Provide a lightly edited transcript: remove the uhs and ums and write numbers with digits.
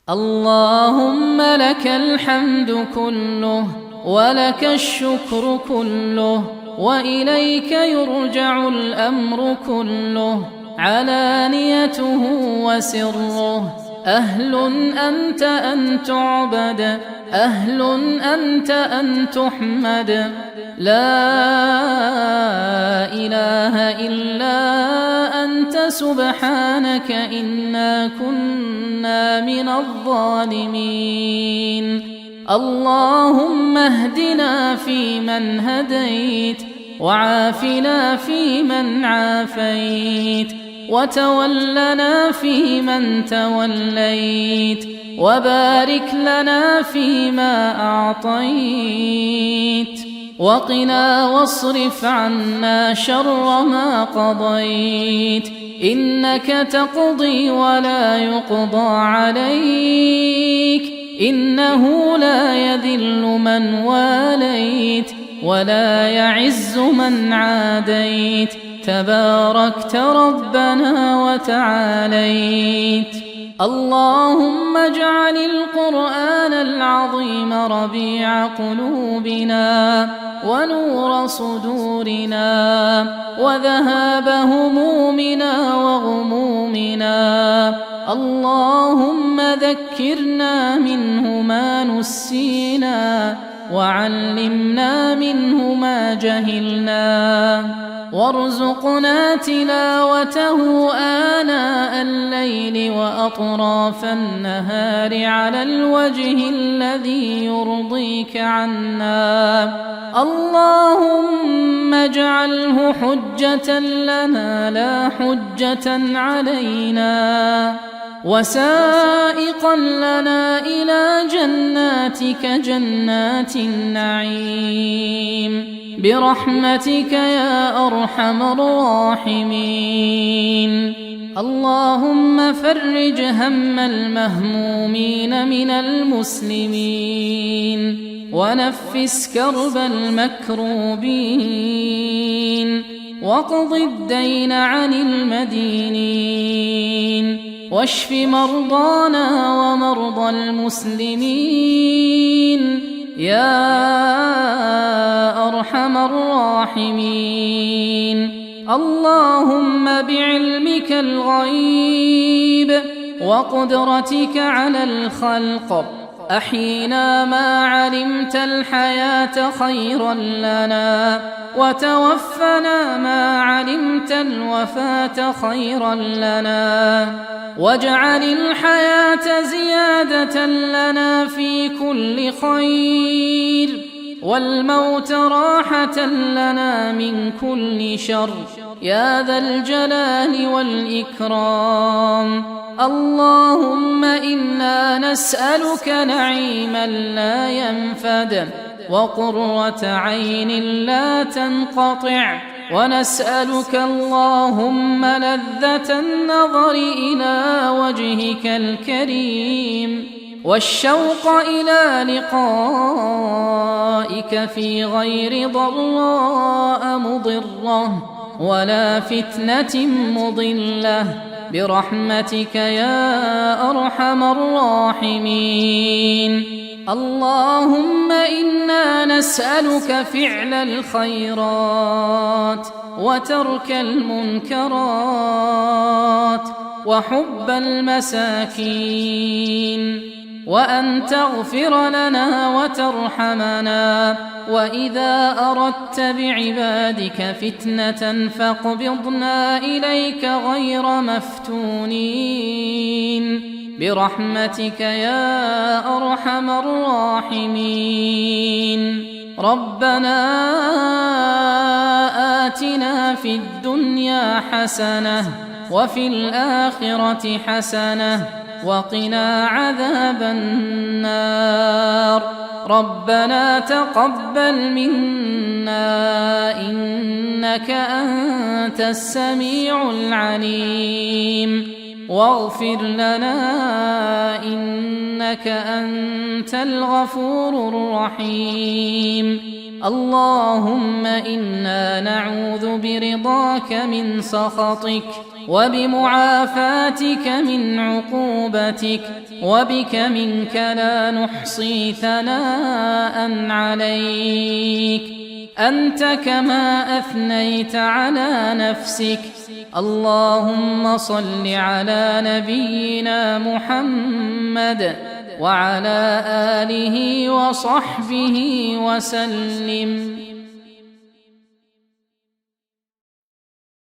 اللهم لك الحمد كله ولك الشكر كله وإليك يرجع الأمر كله علانيته وسره. أهل أنت أن تعبد، أهل أنت أن تحمد، لا إله إلا أنت سبحانك إنا كنا من الظالمين. اللهم اهدنا فيمن هديت، وعافنا فيمن عافيت، وتولنا فيمن توليت، وبارك لنا فيما أعطيت، وقنا واصرف عنا شر ما قضيت، إنك تقضي ولا يقضى عليك، إنه لا يذل من واليت ولا يعز من عاديت، تباركت ربنا وتعاليت. اللهم اجعل القرآن العظيم ربيع قلوبنا ونور صدورنا وذهاب همومنا وغمومنا. اللهم ذكرنا منه ما نسينا، وعلمنا منه ما جهلنا، وارزقنا تلاوته آناء الليل وأطراف النهار على الوجه الذي يرضيك عنا. اللهم اجعله حجة لنا لا حجة علينا، وسائقا لنا إلى جناتك جنات النعيم برحمتك يا أرحم الراحمين. اللهم فرج هم المهمومين من المسلمين، ونفس كرب المكروبين، واقض الدين عن المدينين، واشف مرضانا ومرضى المسلمين يا أرحم الراحمين. اللهم بعلمك الغيب وقدرتك على الخلق أحينا ما علمت الحياة خيرا لنا، وتوفنا ما علمت الوفاة خيرا لنا، واجعل الحياة زيادة لنا في كل خير، والموت راحة لنا من كل شر يا ذا الجلال والإكرام. اللهم إنا نسألك نعيما لا ينفد، وقرة عين لا تنقطع، ونسألك اللهم لذة النظر إلى وجهك الكريم، والشوق إلى لقائك في غير ضراء مضرة ولا فتنة مضلة برحمتك يا أرحم الراحمين. اللهم إنا نسألك فعل الخيرات وترك المنكرات وحب المساكين، وأن تغفر لنا وترحمنا، وإذا أردت بعبادك فتنة فاقبضنا إليك غير مفتونين برحمتك يا أرحم الراحمين. ربنا آتنا في الدنيا حسنة وفي الآخرة حسنة وقنا عذاب النار. ربنا تقبل منا إنك أنت السميع العليم، واغفر لنا إنك أنت الغفور الرحيم. اللهم إنا نعوذ برضاك من سخطك وبمعافاتك من عقوبتك، وبك منك لا نحصي ثناء عليك، أنت كما أثنيت على نفسك. اللهم صل على نبينا محمد وعلى آله وصحبه وسلم.